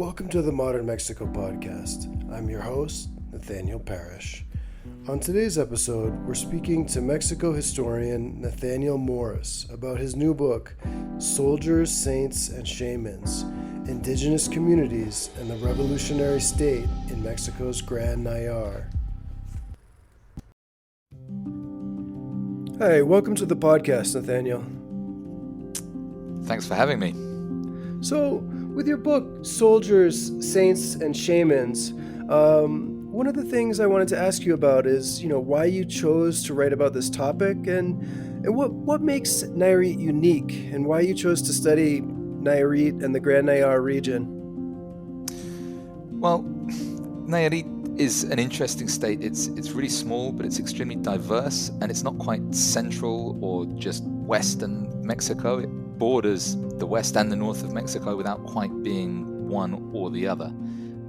Welcome to the Modern Mexico podcast. I'm your host, Nathaniel Parish. On today's episode, we're speaking to Mexico historian Nathaniel Morris about his new book, Soldiers, Saints, and Shamans, Indigenous Communities and the Revolutionary State in Mexico's GRAN NAYAR. Hi, welcome to the podcast, Nathaniel. Thanks for having me. So, with your book, Soldiers, Saints, and Shamans, one of the things I wanted to ask you about is, why you chose to write about this topic and what makes Nayarit unique and why you chose to study Nayarit and the Grand Nayar region. Well, Nayarit is an interesting state. It's really small, but it's extremely diverse, and it's not quite central or just western Mexico. It borders the west and the north of Mexico without quite being one or the other.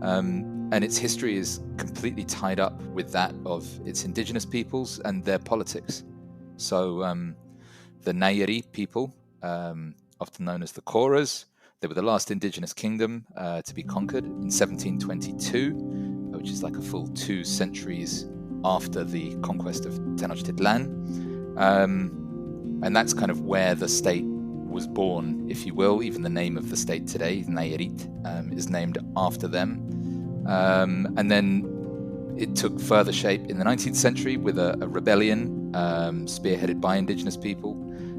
And its history is completely tied up with that of its indigenous peoples and their politics. So the Nayarit people, often known as the Coras, they were the last indigenous kingdom to be conquered in 1722, which is like a full 2 centuries after the conquest of Tenochtitlan. And that's kind of where the state was born, if you will. Even the name of the state today, Nayarit, is named after them. And then it took further shape in the 19th century with a rebellion spearheaded by indigenous people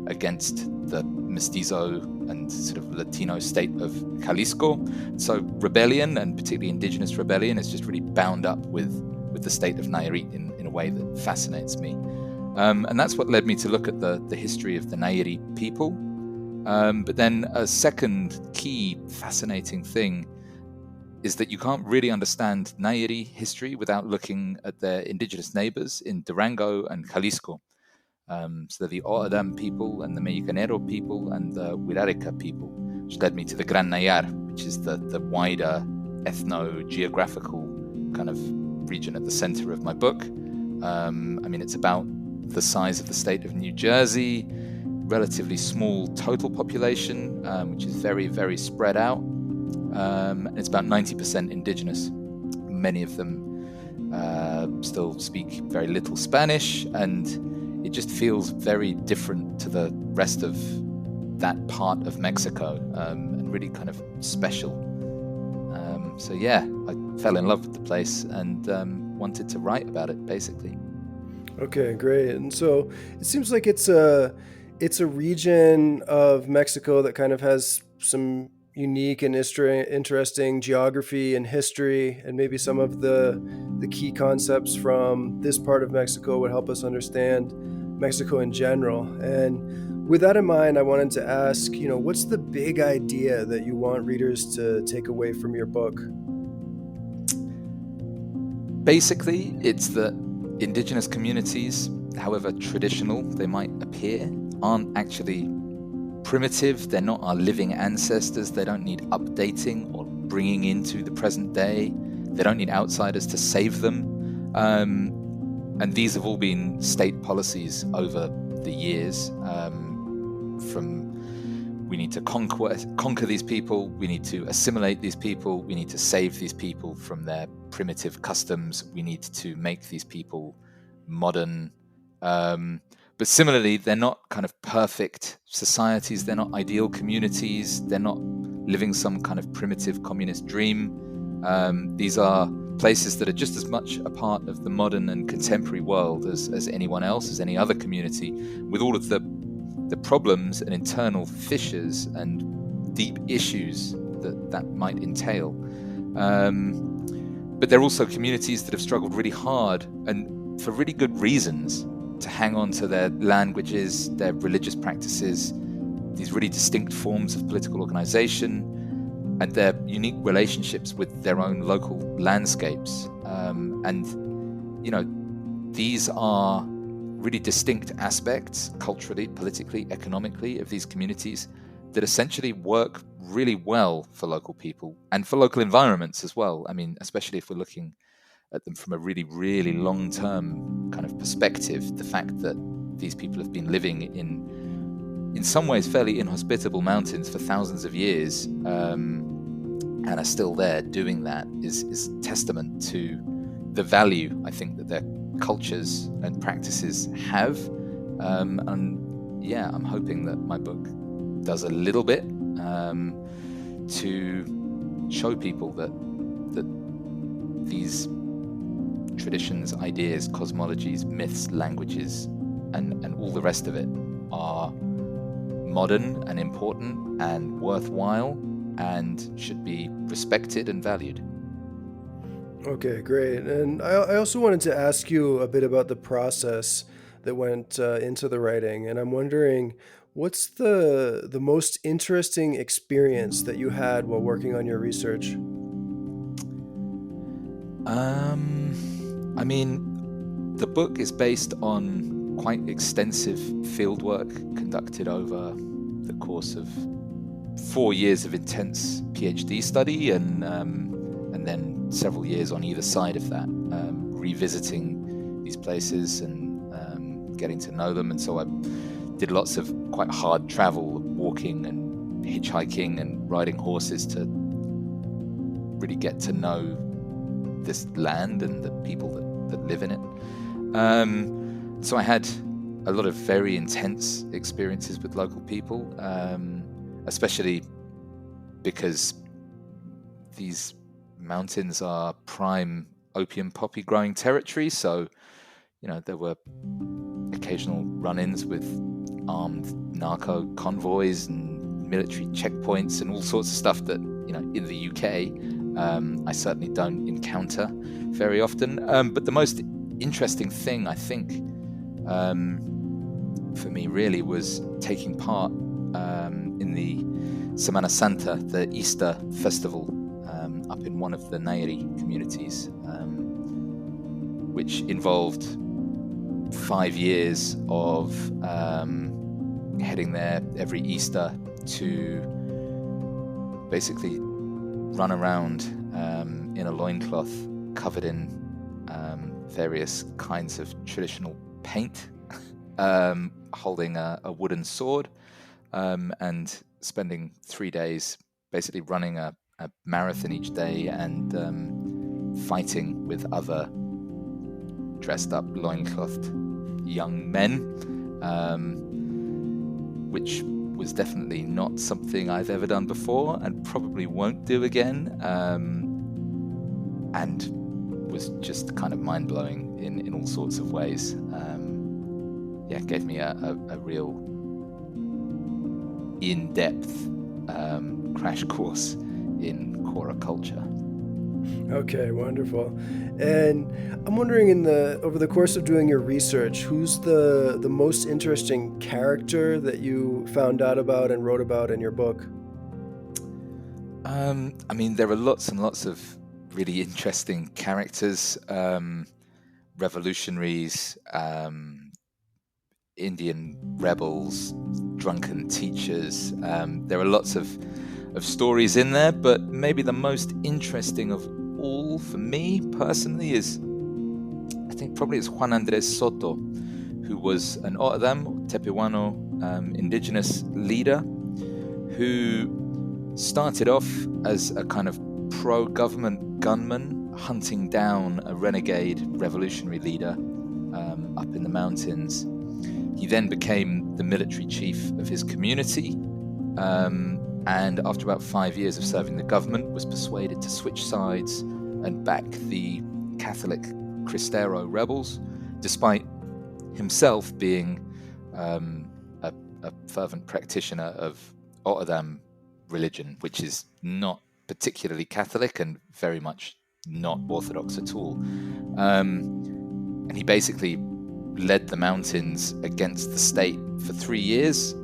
against the mestizo and sort of Latino state of Jalisco. So rebellion, and particularly indigenous rebellion, is just really bound up with the state of Nayarit in a way that fascinates me. And that's what led me to look at the history of the Nayarit people. But then a second key fascinating thing is that you can't really understand Nayarit history without looking at their indigenous neighbors in Durango and Jalisco. So the Oadam people and the Mexicanero people and the Huirarica people, which led me to the Gran Nayar, which is the wider ethno-geographical kind of region at the center of my book. It's about the size of the state of New Jersey, relatively small total population, which is very, very spread out. And it's about 90% indigenous. Many of them still speak very little Spanish, and it just feels very different to the rest of that part of Mexico, and really kind of special. I fell in love with the place and wanted to write about it, basically. Okay, great. And so it seems like it's a region of Mexico that kind of has some unique and interesting geography and history, and maybe some of the key concepts from this part of Mexico would help us understand Mexico in general. And with that in mind, I wanted to ask, what's the big idea that you want readers to take away from your book? Basically, it's that indigenous communities, however traditional they might appear, aren't actually primitive. They're not our living ancestors. They don't need updating or bringing into the present day. They don't need outsiders to save them. And these have all been state policies over the years, from we need to conquer these people, we need to assimilate these people, we need to save these people from their primitive customs, we need to make these people modern. But similarly, they're not kind of perfect societies, they're not ideal communities, they're not living some kind of primitive communist dream. These are places that are just as much a part of the modern and contemporary world as anyone else, as any other community, with all of the problems and internal fissures and deep issues that might entail. But they're also communities that have struggled really hard, and for really good reasons, to hang on to their languages, their religious practices, these really distinct forms of political organization, and their unique relationships with their own local landscapes. These are really distinct aspects, culturally, politically, economically, of these communities that essentially work really well for local people and for local environments as well. Especially if we're looking at them from a really, really long-term kind of perspective, the fact that these people have been living in some ways fairly inhospitable mountains for thousands of years and are still there doing that is testament to the value I think that their cultures and practices have. And yeah, I'm hoping that my book does a little bit to show people that these traditions, ideas, cosmologies, myths, languages, and all the rest of it are modern and important and worthwhile and should be respected and valued. Okay, great. And I also wanted to ask you a bit about the process that went into the writing. And I'm wondering, what's the most interesting experience that you had while working on your research? I mean, the book is based on quite extensive fieldwork conducted over the course of 4 years of intense PhD study, and then several years on either side of that, revisiting these places and getting to know them. And so I did lots of quite hard travel, walking and hitchhiking and riding horses to really get to know this land and the people that live in it. So I had a lot of very intense experiences with local people, especially because these mountains are prime opium poppy growing territory. So, there were occasional run-ins with armed narco convoys and military checkpoints and all sorts of stuff that, in the UK, I certainly don't encounter very often. But the most interesting thing, I think, for me really was taking part in the Semana Santa, the Easter festival, up in one of the Nayarit communities, which involved 5 years of heading there every Easter to basically run around in a loincloth covered in various kinds of traditional paint, holding a wooden sword, and spending 3 days basically running a marathon each day and fighting with other dressed up loinclothed young men, which was definitely not something I've ever done before and probably won't do again, and was just kind of mind-blowing in all sorts of ways. It gave me a real in-depth crash course in Kora culture. Okay, wonderful. And I'm wondering, over the course of doing your research, who's the most interesting character that you found out about and wrote about in your book? There are lots and lots of really interesting characters, revolutionaries, Indian rebels, drunken teachers. There are lots of stories in there, but maybe the most interesting of all for me personally is, I think probably it's Juan Andres Soto, who was an Oadam, Tepehuano indigenous leader, who started off as a kind of pro-government gunman hunting down a renegade revolutionary leader up in the mountains. He then became the military chief of his community, and after about 5 years of serving the government, was persuaded to switch sides and back the Catholic Cristero rebels, despite himself being a fervent practitioner of Oadam religion, which is not particularly Catholic and very much not Orthodox at all. And he basically led the mountains against the state for 3 years,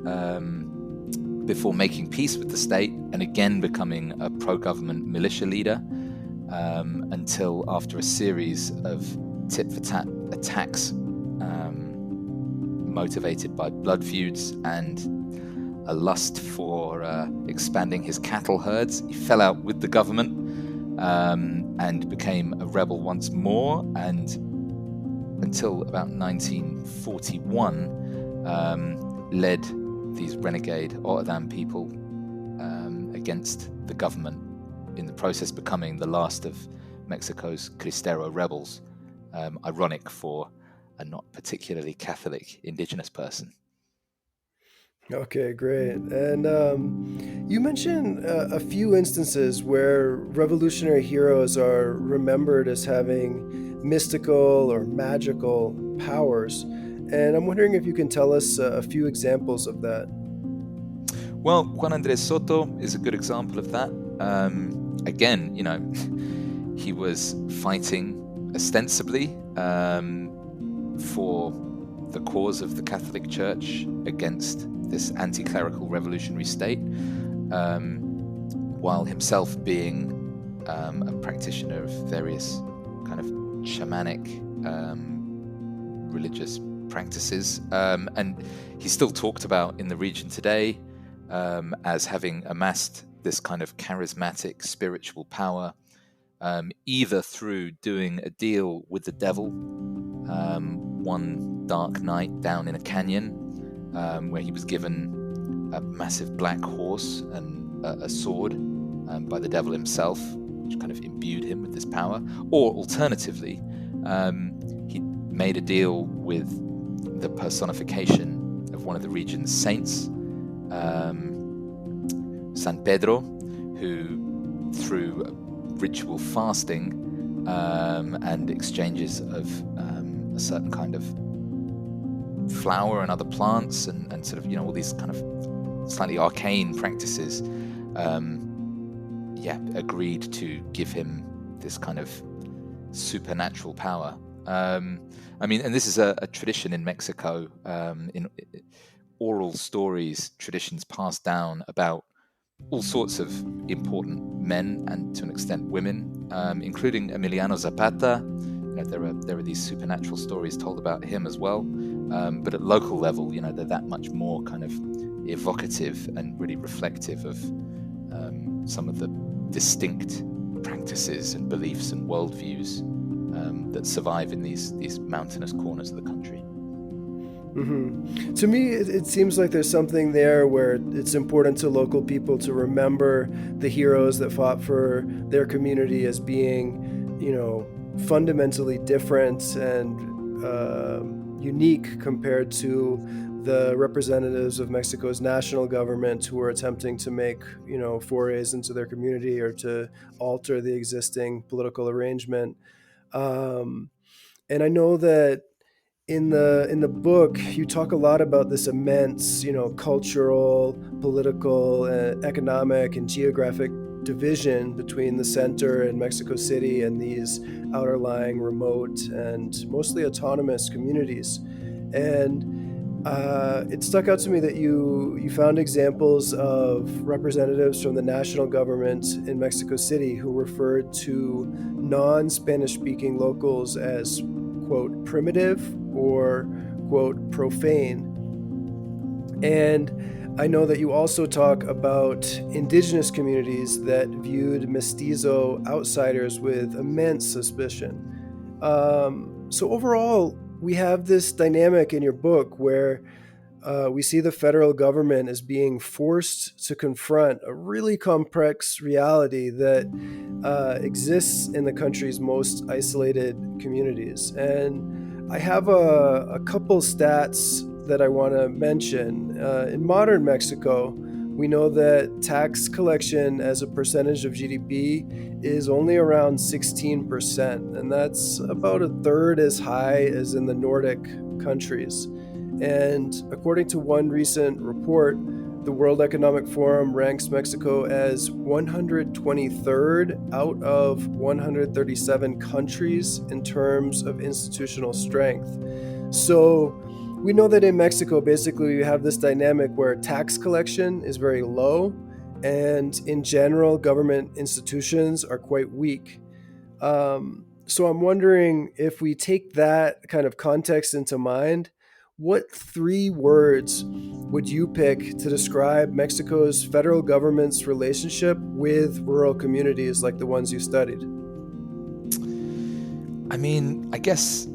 before making peace with the state and again becoming a pro-government militia leader, until after a series of tit-for-tat attacks, motivated by blood feuds and a lust for expanding his cattle herds, he fell out with the government and became a rebel once more, and until about 1941 led these renegade Oadam people against the government in the process becoming the last of Mexico's Cristero rebels. Ironic for a not particularly Catholic indigenous person. Okay, great. And you mentioned a few instances where revolutionary heroes are remembered as having mystical or magical powers. And I'm wondering if you can tell us a few examples of that. Well, Juan Andrés Soto is a good example of that. Again, he was fighting ostensibly for the cause of the Catholic Church against this anti-clerical revolutionary state, while himself being a practitioner of various kind of shamanic religious practices. And he's still talked about in the region today as having amassed this kind of charismatic spiritual power, either through doing a deal with the devil one dark night down in a canyon, where he was given a massive black horse and a sword by the devil himself, which kind of imbued him with this power. Or alternatively, he made a deal with the personification of one of the region's saints, San Pedro, who through ritual fasting and exchanges of a certain kind of flower and other plants and sort of all these kind of slightly arcane practices, agreed to give him this kind of supernatural power. And this is a tradition in Mexico, in oral stories, traditions passed down about all sorts of important men and to an extent women, including Emiliano Zapata. There are these supernatural stories told about him as well. But at local level, they're that much more kind of evocative and really reflective of some of the distinct practices and beliefs and worldviews that survive in these mountainous corners of the country. Mm-hmm. To me, it seems like there's something there where it's important to local people to remember the heroes that fought for their community as being, fundamentally different and unique compared to the representatives of Mexico's national government who are attempting to make, forays into their community or to alter the existing political arrangement. And I know that in the book, you talk a lot about this immense, cultural, political, economic, and geographic division between the center and Mexico City and these outer-lying, remote, and mostly autonomous communities. And it stuck out to me that you found examples of representatives from the national government in Mexico City who referred to non-Spanish-speaking locals as, quote, primitive or, quote, profane. And I know that you also talk about indigenous communities that viewed mestizo outsiders with immense suspicion. So overall, we have this dynamic in your book where we see the federal government as being forced to confront a really complex reality that exists in the country's most isolated communities. And I have a couple stats that I want to mention. In modern Mexico, we know that tax collection as a percentage of GDP is only around 16%, and that's about a third as high as in the Nordic countries. And according to one recent report, the World Economic Forum ranks Mexico as 123rd out of 137 countries in terms of institutional strength. So we know that in Mexico, basically, you have this dynamic where tax collection is very low, and in general, government institutions are quite weak. So I'm wondering, if we take that kind of context into mind, what 3 words would you pick to describe Mexico's federal government's relationship with rural communities like the ones you studied? I guess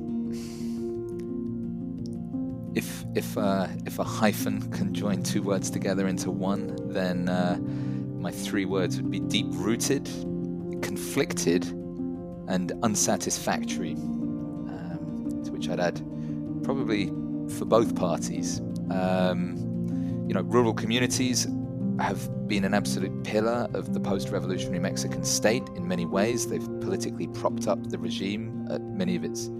if a hyphen can join 2 words together into one, then my three words would be deep-rooted, conflicted, and unsatisfactory, to which I'd add probably for both parties. Rural communities have been an absolute pillar of the post-revolutionary Mexican state in many ways. They've politically propped up the regime at many of its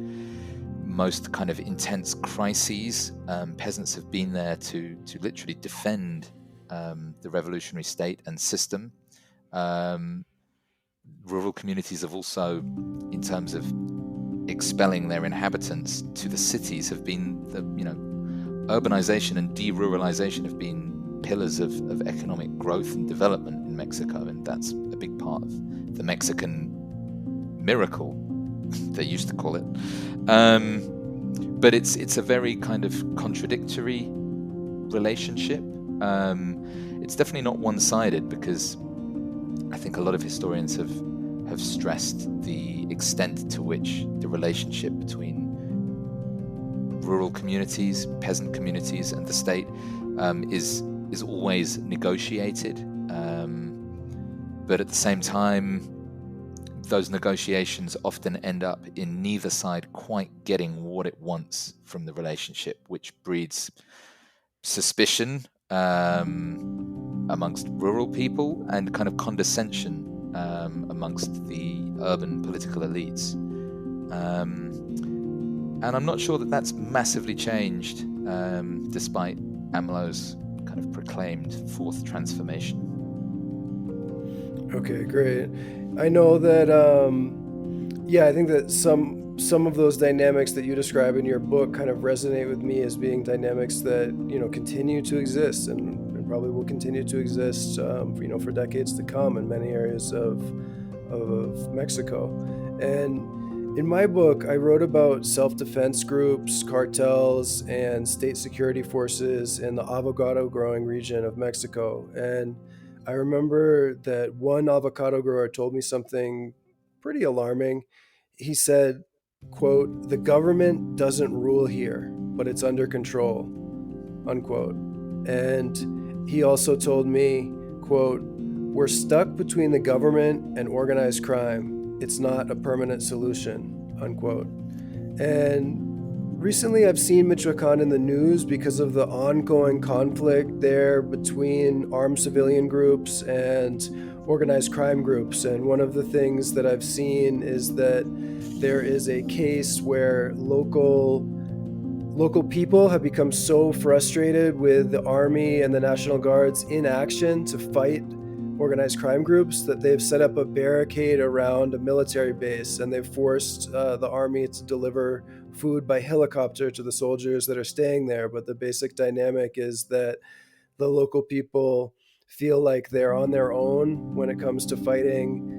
most kind of intense crises. Peasants have been there to literally defend the revolutionary state and system. Rural communities have also, in terms of expelling their inhabitants to the cities, have been urbanization and deruralization have been pillars of economic growth and development in Mexico, and that's a big part of the Mexican miracle, they used to call it. But it's a very kind of contradictory relationship. It's definitely not one-sided, because I think a lot of historians have stressed the extent to which the relationship between rural communities, peasant communities, and the state is always negotiated. But at the same time, those negotiations often end up in neither side quite getting what it wants from the relationship, which breeds suspicion amongst rural people and kind of condescension amongst the urban political elites. And I'm not sure that that's massively changed, despite AMLO's kind of proclaimed fourth transformation. Okay, great. I know that, I think that some of those dynamics that you describe in your book kind of resonate with me as being dynamics that, continue to exist and probably will continue to exist, for decades to come in many areas of Mexico. And in my book, I wrote about self-defense groups, cartels, and state security forces in the avocado growing region of Mexico. And I remember that one avocado grower told me something pretty alarming. He said, quote, "The government doesn't rule here, but it's under control," unquote. And he also told me, quote, "We're stuck between the government and organized crime. It's not a permanent solution," unquote. And recently I've seen Michoacan in the news because of the ongoing conflict there between armed civilian groups and organized crime groups. And one of the things that I've seen is that there is a case where local people have become so frustrated with the Army and the National Guard's inaction to fight organized crime groups that they've set up a barricade around a military base, and they've forced the Army to deliver food by helicopter to the soldiers that are staying there. But the basic dynamic is that the local people feel like they're on their own when it comes to fighting,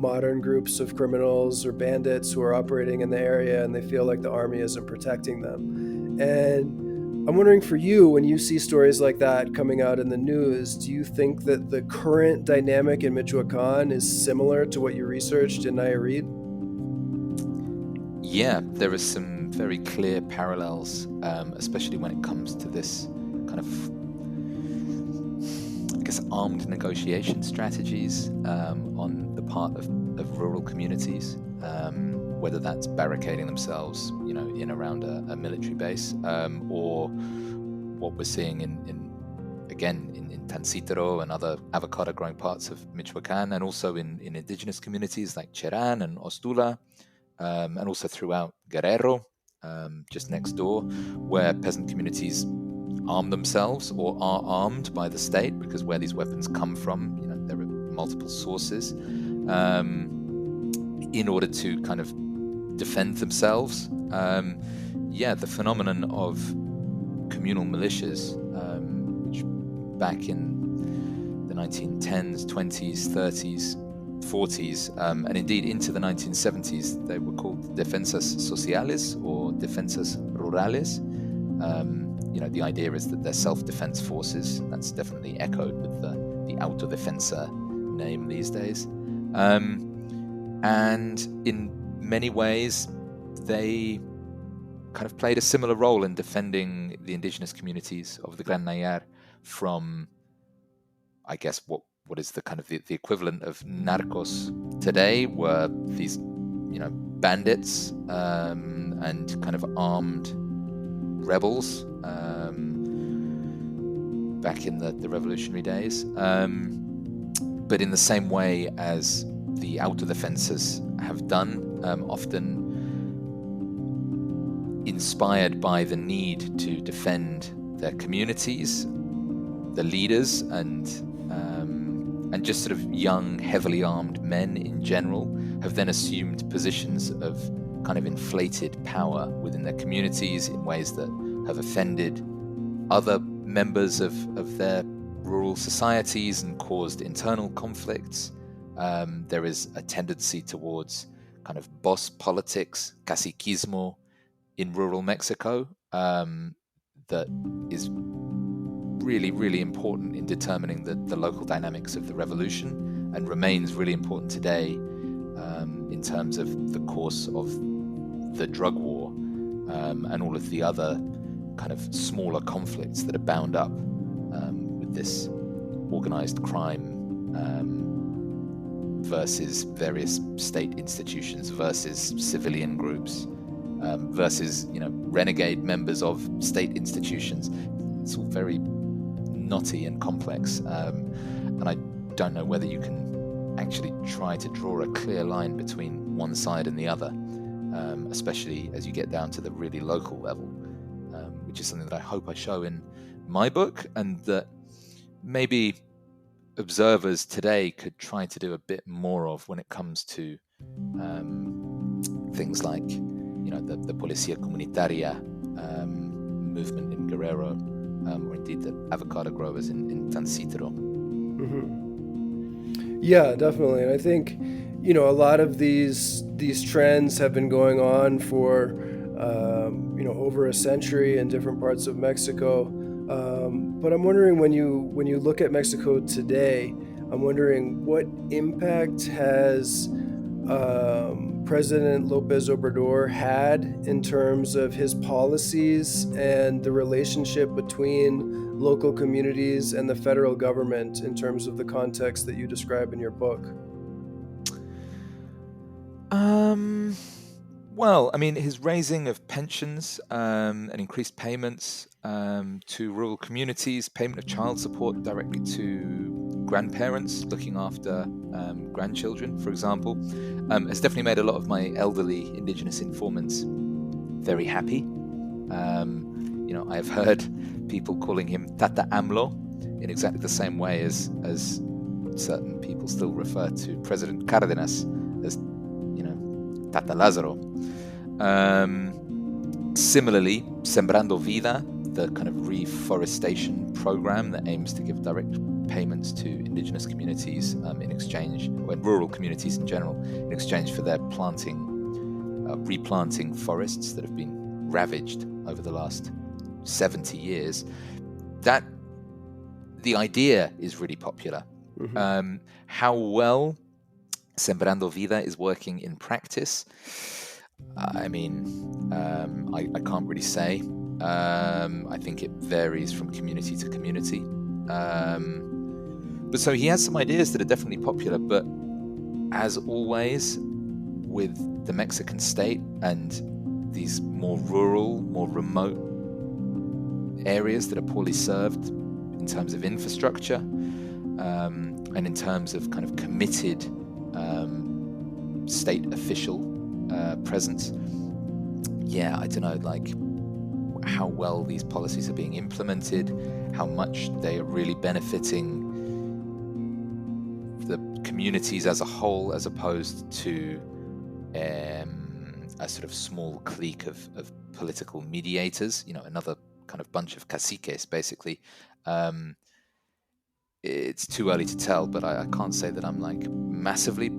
modern groups of criminals or bandits who are operating in the area, and they feel like the Army isn't protecting them. And I'm wondering, for you, when you see stories like that coming out in the news, do you think that the current dynamic in Michoacan is similar to what you researched in Nayarit? Yeah, there are some very clear parallels, especially when it comes to this kind of, I guess, armed negotiation strategies on the part of rural communities, whether that's barricading themselves, in around a military base, or what we're seeing in Tancítaro and other avocado-growing parts of Michoacán, and also in indigenous communities like Cherán and Ostula, and also throughout Guerrero, just next door, where peasant communities arm themselves or are armed by the state, because where these weapons come from, there are multiple sources, in order to kind of defend themselves. The phenomenon of communal militias, which back in the 1910s, 20s, 30s, 40s, and indeed into the 1970s, they were called defensas sociales or defensas rurales. The idea is that they're self-defense forces. That's definitely echoed with the autodefensa name these days. And in many ways, they kind of played a similar role in defending the indigenous communities of the Gran NAYAR from, I guess, what what is the kind of the equivalent of narcos today, were these, bandits and kind of armed rebels back in the revolutionary days. But in the same way as the autodefensas have done, often inspired by the need to defend their communities, the leaders, and just sort of young, heavily armed men in general have then assumed positions of kind of inflated power within their communities in ways that have offended other members of their rural societies and caused internal conflicts. There is a tendency towards kind of boss politics, caciquismo, in rural Mexico, that is really, really important in determining the local dynamics of the revolution, and remains really important today in terms of the course of the drug war and all of the other kind of smaller conflicts that are bound up with this organized crime versus various state institutions versus civilian groups versus renegade members of state institutions. It's all very knotty and complex, and I don't know whether you can actually try to draw a clear line between one side and the other, especially as you get down to the really local level, which is something that I hope I show in my book, and that maybe observers today could try to do a bit more of when it comes to things like the Policía Comunitaria movement in Guerrero, or indeed the avocado growers in Tancítaro. Mm-hmm. Yeah, definitely. And I think, a lot of these trends have been going on for, over a century in different parts of Mexico. But I'm wondering, when you look at Mexico today, I'm wondering what impact has President López Obrador had in terms of his policies and the relationship between local communities and the federal government in terms of the context that you describe in your book? Well, I mean, his raising of pensions and increased payments to rural communities, payment of child support directly to grandparents looking after grandchildren, for example, has definitely made a lot of my elderly indigenous informants very happy. I have heard people calling him Tata AMLO in exactly the same way as certain people still refer to President Cárdenas as, Tata Lázaro. Similarly, Sembrando Vida, the kind of reforestation program that aims to give direct payments to indigenous communities in exchange, or rural communities in general, in exchange for their replanting forests that have been ravaged over the last 70 years. That the idea is really popular. Mm-hmm. How well Sembrando Vida is working in practice, I can't really say. I think it varies from community to community. But so he has some ideas that are definitely popular, but as always with the Mexican state and these more rural, more remote areas that are poorly served in terms of infrastructure, and in terms of kind of committed state official presence. Yeah, I don't know, like how well these policies are being implemented, how much they are really benefiting the communities as a whole, as opposed to a sort of small clique of political mediators, another kind of bunch of caciques, basically. It's too early to tell, but I can't say that I'm like massively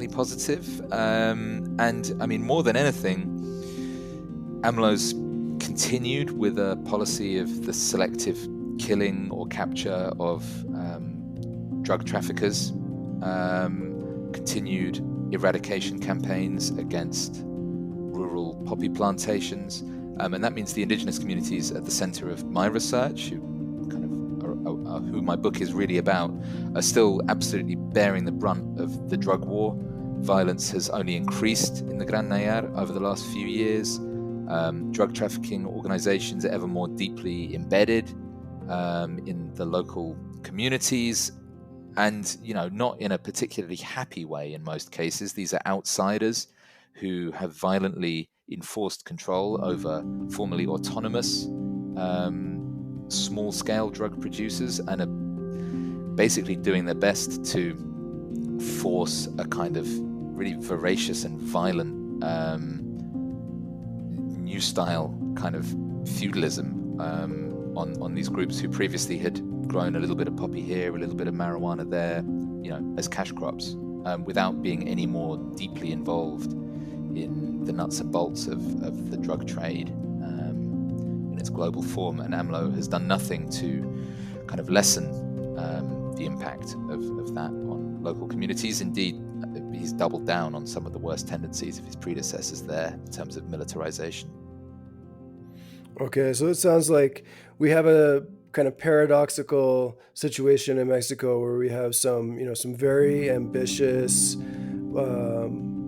positive. And I mean, more than anything, AMLO's continued with a policy of the selective killing or capture of drug traffickers, continued eradication campaigns against rural poppy plantations, and that means the indigenous communities at the center of my research, who kind of who my book is really about, are still absolutely bearing the brunt of the drug war. Violence has only increased in the Gran NAYAR over the last few years. Drug trafficking organizations are ever more deeply embedded in the local communities, and not in a particularly happy way in most cases. These are outsiders who have violently enforced control over formerly autonomous small-scale drug producers, and are basically doing their best to force a kind of really voracious and violent new style kind of feudalism on these groups who previously had grown a little bit of poppy here, a little bit of marijuana there, as cash crops, without being any more deeply involved in the nuts and bolts of the drug trade in its global form. And AMLO has done nothing to kind of lessen the impact of that on local communities. Indeed, he's doubled down on some of the worst tendencies of his predecessors there in terms of militarization. Okay, so it sounds like we have a kind of paradoxical situation in Mexico where we have some very ambitious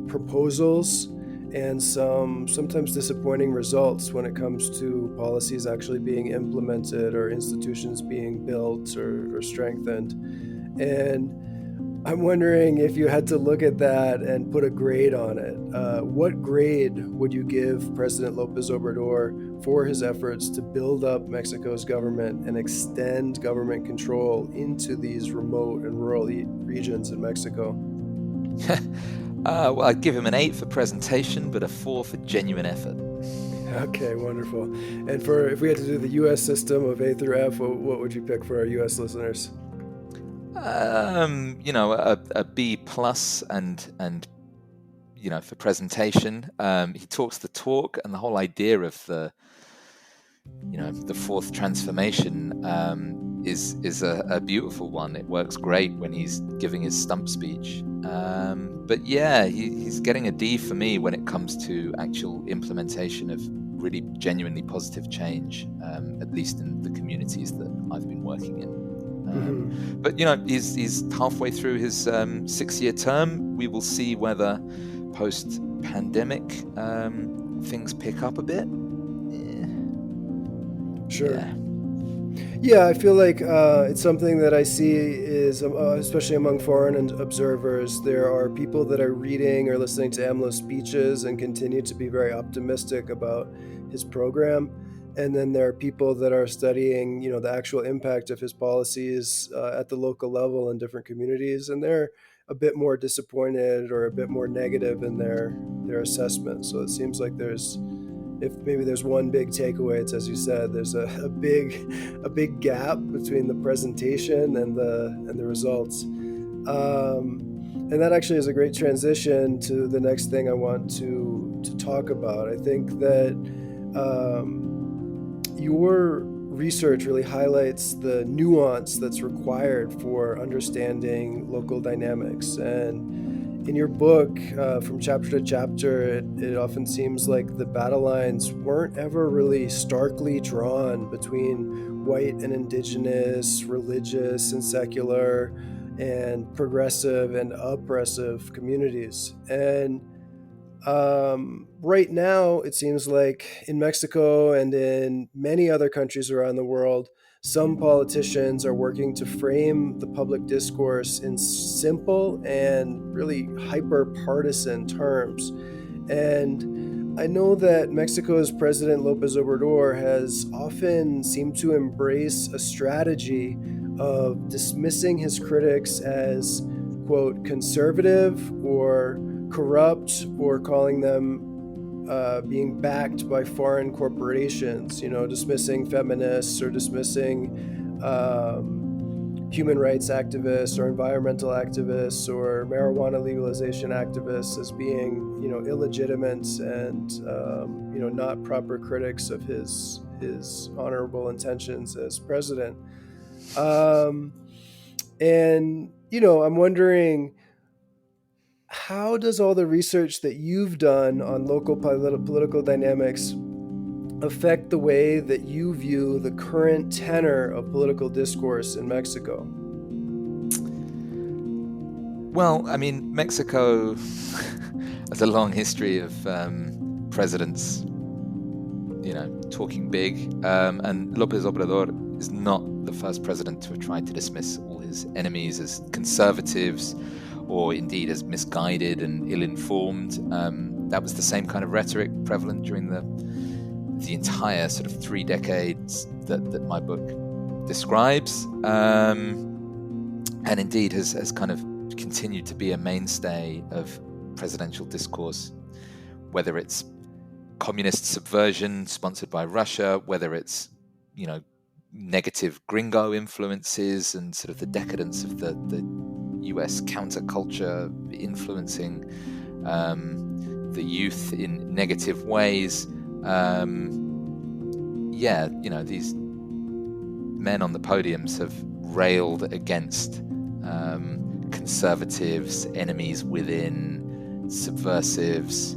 proposals and some sometimes disappointing results when it comes to policies actually being implemented or institutions being built or strengthened. And I'm wondering if you had to look at that and put a grade on it. What grade would you give President López Obrador for his efforts to build up Mexico's government and extend government control into these remote and rural regions in Mexico? Well, I'd give him an 8 for presentation, but a 4 for genuine effort. Okay, wonderful. And if we had to do the U.S. system of A through F, what would you pick for our U.S. listeners? A B plus, and for presentation. He talks the talk, and the whole idea of the fourth transformation is a beautiful one. It works great when he's giving his stump speech. But yeah, he's getting a D for me when it comes to actual implementation of really genuinely positive change, at least in the communities that I've been working in. But he's halfway through his 6-year term. We will see whether post-pandemic things pick up a bit. Sure. Yeah, I feel like it's something that I see is, especially among foreign observers, there are people that are reading or listening to AMLO's speeches and continue to be very optimistic about his program. And then there are people that are studying, the actual impact of his policies at the local level in different communities, and they're a bit more disappointed or a bit more negative in their assessment. So it seems like if maybe there's one big takeaway, it's, as you said, there's a big gap between the presentation and the results. And that actually is a great transition to the next thing I want to talk about. I think that your research really highlights the nuance that's required for understanding local dynamics. And in your book, from chapter to chapter, it often seems like the battle lines weren't ever really starkly drawn between white and indigenous, religious and secular, and progressive and oppressive communities. And right now, it seems like in Mexico and in many other countries around the world, some politicians are working to frame the public discourse in simple and really hyper-partisan terms. And I know that Mexico's President López Obrador has often seemed to embrace a strategy of dismissing his critics as, quote, conservative or corrupt, or calling them being backed by foreign corporations, dismissing feminists or dismissing human rights activists or environmental activists or marijuana legalization activists as being, illegitimate and, not proper critics of his honorable intentions as president. And, I'm wondering, how does all the research that you've done on local political dynamics affect the way that you view the current tenor of political discourse in Mexico? Well, I mean, Mexico has a long history of presidents, talking big. And López Obrador is not the first president to have tried to dismiss all his enemies as conservatives or indeed as misguided and ill-informed. That was the same kind of rhetoric prevalent during the entire sort of 3 decades that my book describes, and indeed has kind of continued to be a mainstay of presidential discourse, whether it's communist subversion sponsored by Russia, whether it's negative gringo influences and sort of the decadence of the US counterculture influencing the youth in negative ways. These men on the podiums have railed against conservatives, enemies within, subversives,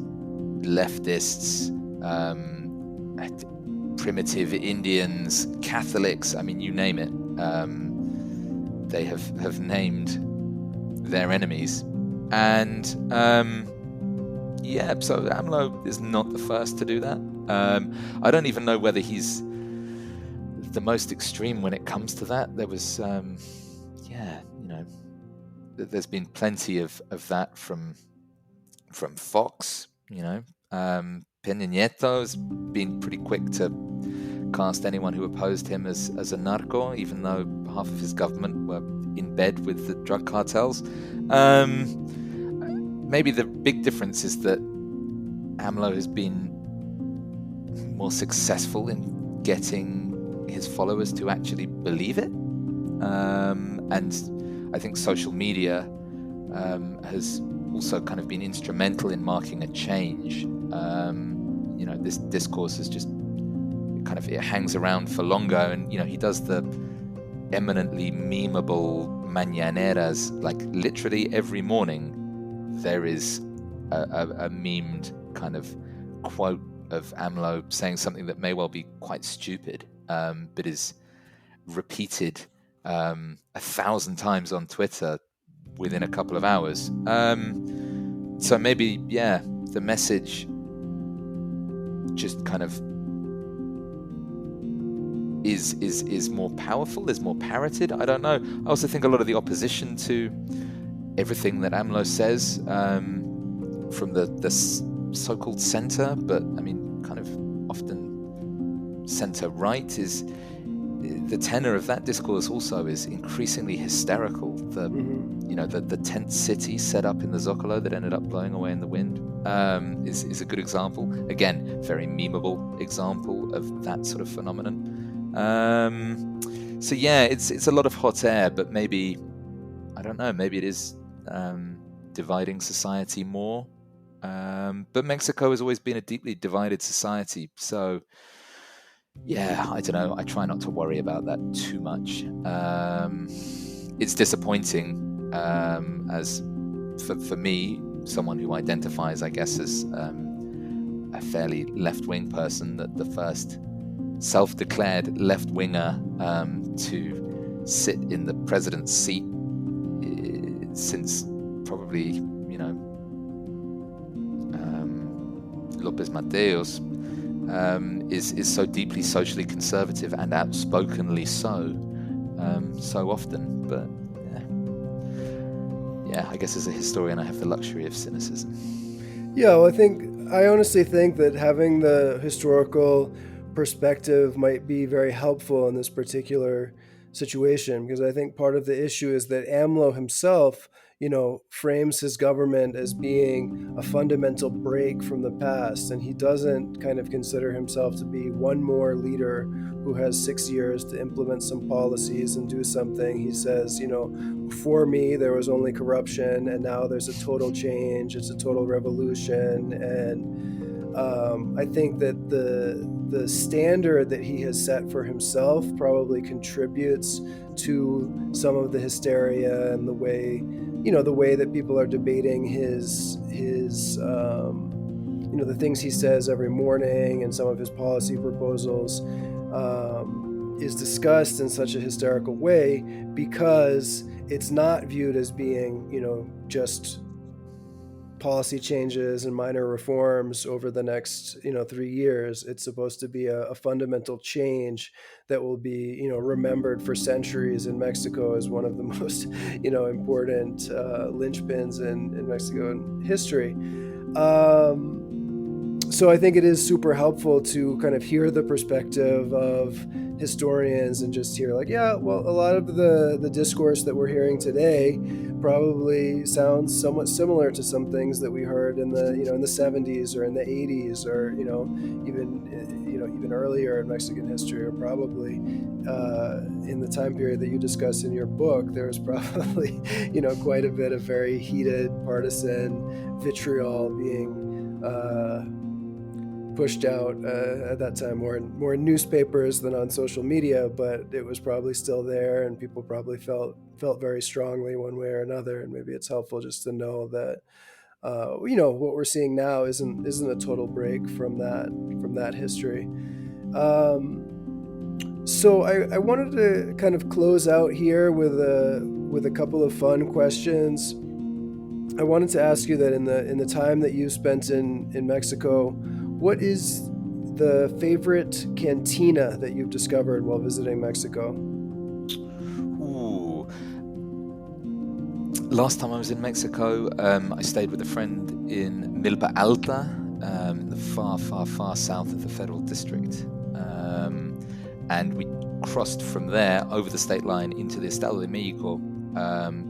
leftists, primitive Indians, Catholics. I mean, you name it. They have named their enemies. And so AMLO is not the first to do that. I don't even know whether he's the most extreme when it comes to that. There was, there's been plenty of that from Fox. Peña Nieto's been pretty quick to cast anyone who opposed him as a narco, even though half of his government were in bed with the drug cartels. Maybe the big difference is that AMLO has been more successful in getting his followers to actually believe it. And I think social media has also kind of been instrumental in marking a change. This discourse is just it hangs around for longer, and he does the eminently memeable mañaneras. Like literally every morning there is a memed kind of quote of AMLO saying something that may well be quite stupid, but is repeated 1,000 times on Twitter within a couple of hours. So maybe, the message just kind of is more powerful, is more parroted. I don't know. I also think a lot of the opposition to everything that AMLO says from the so-called center, but I mean kind of often center-right, is the tenor of that discourse also is increasingly hysterical. The tent city set up in the Zocalo that ended up blowing away in the wind is a good example. Again, very memeable example of that sort of phenomenon. It's a lot of hot air, but maybe, I don't know, maybe it is dividing society more. But Mexico has always been a deeply divided society, so I don't know. I try not to worry about that too much. It's disappointing, as for me, someone who identifies, I guess, as a fairly left-wing person, that the first self-declared left-winger to sit in the president's seat since probably, López Mateos, is so deeply socially conservative and outspokenly so often. But I guess as a historian I have the luxury of cynicism. I honestly think that having the historical perspective might be very helpful in this particular situation, because I think part of the issue is that AMLO himself frames his government as being a fundamental break from the past, and he doesn't kind of consider himself to be one more leader who has 6 years to implement some policies and do something. He says, before me there was only corruption, and now there's a total change, it's a total revolution. And I think that the standard that he has set for himself probably contributes to some of the hysteria and the way that people are debating his the things he says every morning and some of his policy proposals is discussed in such a hysterical way because it's not viewed as being, just policy changes and minor reforms over the next 3 years. It's supposed to be a fundamental change that will be remembered for centuries in Mexico as one of the most important linchpins in Mexican history. So I think it is super helpful to kind of hear the perspective of historians and just hear like, yeah, well, a lot of the discourse that we're hearing today probably sounds somewhat similar to some things that we heard in the in the 70s or in the 80s or even earlier in Mexican history, or probably in the time period that you discuss in your book. There was probably quite a bit of very heated partisan vitriol being pushed out at that time, more in newspapers than on social media, but it was probably still there, and people probably felt very strongly one way or another. And maybe it's helpful just to know that what we're seeing now isn't a total break from that history. So I wanted to kind of close out here with a couple of fun questions. I wanted to ask you that in the time that you spent in Mexico, what is the favorite cantina that you've discovered while visiting Mexico? Ooh. Last time I was in Mexico, I stayed with a friend in Milpa Alta, in the far, far, far south of the Federal District. And we crossed from there over the state line into the Estado de Mexico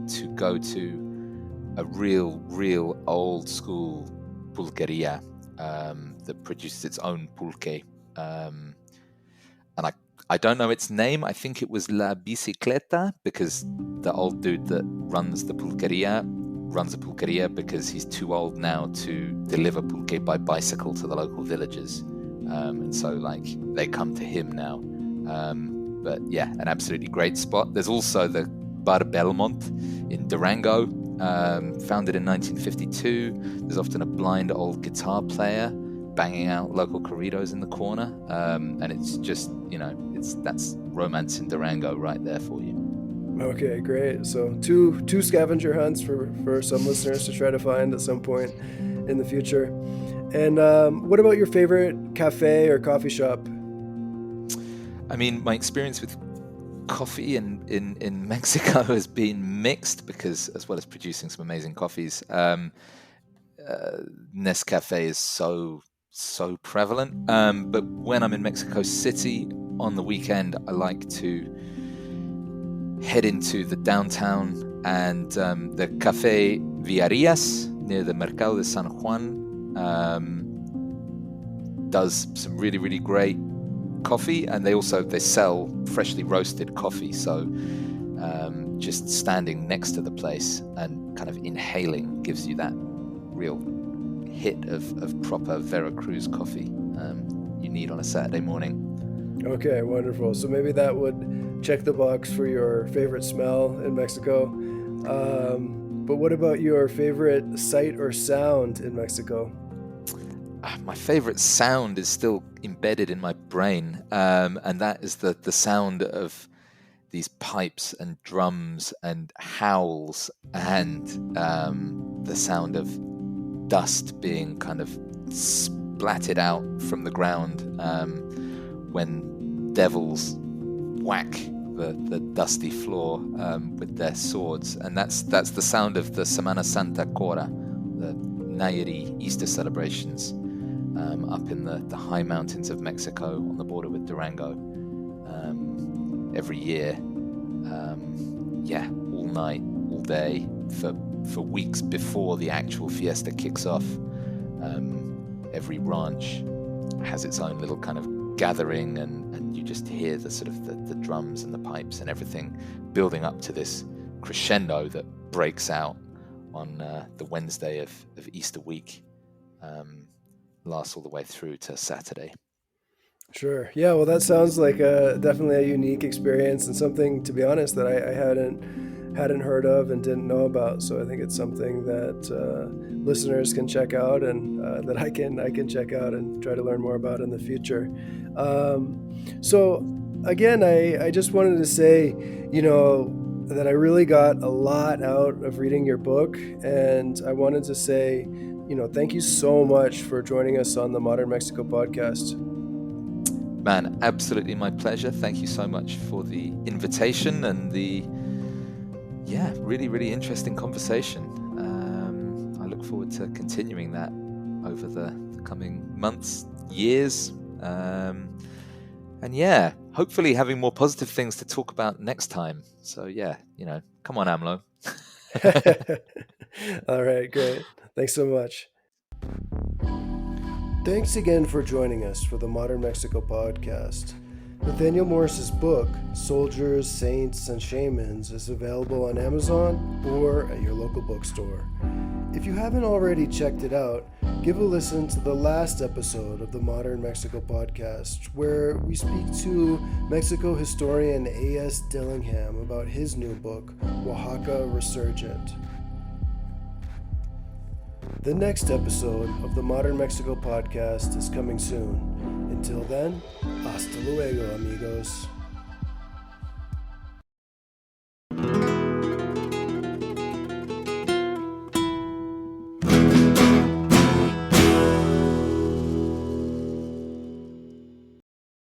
to go to a real old school pulqueria that produces its own pulque. And I don't know its name. I think it was La Bicicleta, because the old dude that runs a pulqueria because he's too old now to deliver pulque by bicycle to the local villages. And so they come to him now. But yeah, an absolutely great spot. There's also the Bar Belmont in Durango, founded in 1952. There's often a blind old guitar player banging out local corridos in the corner, and it's just that's romance in Durango right there for you. Okay, great. So two scavenger hunts for some listeners to try to find at some point in the future. And what about your favorite cafe or coffee shop? I mean, my experience with coffee in Mexico has been mixed, because as well as producing some amazing coffees, Nescafe is so prevalent. But when I'm in Mexico City on the weekend, I like to head into the downtown, and the Café Villarrías near the Mercado de San Juan does some really great coffee, and they sell freshly roasted coffee. So just standing next to the place and kind of inhaling gives you that real hit of proper Veracruz coffee you need on a Saturday morning. Okay, wonderful. So maybe that would check the box for your favorite smell in Mexico. But what about your favorite sight or sound in Mexico? My favorite sound is still embedded in my brain, and that is the sound of these pipes and drums and howls, and the sound of dust being kind of splatted out from the ground when devils whack the dusty floor with their swords. And that's the sound of the Semana Santa Cora, the Nayarit Easter celebrations up in the high mountains of Mexico on the border with Durango every year. All night, all day, for weeks before the actual fiesta kicks off. Every ranch has its own little kind of gathering, and you just hear the sort of the drums and the pipes and everything building up to this crescendo that breaks out on the Wednesday of Easter week, lasts all the way through to Saturday. Sure. Yeah, well, that sounds like definitely a unique experience, and something, to be honest, that I hadn't hadn't heard of and didn't know about. So I think it's something that listeners can check out, and that I can check out and try to learn more about in the future. So again, I just wanted to say, that I really got a lot out of reading your book, and I wanted to say, thank you so much for joining us on the Modern Mexico podcast. Man, absolutely my pleasure. Thank you so much for the invitation and the really, really interesting conversation. I look forward to continuing that over the coming months, years, and hopefully having more positive things to talk about next time. So come on, AMLO. All right, great. Thanks so much. Thanks again for joining us for the Modern Mexico podcast. Nathaniel Morris's book, Soldiers, Saints, and Shamans, is available on Amazon or at your local bookstore. If you haven't already checked it out, give a listen to the last episode of the Modern Mexico podcast, where we speak to Mexico historian A.S. Dillingham about his new book, Oaxaca Resurgent. The next episode of the Modern Mexico podcast is coming soon. Until then, hasta luego, amigos.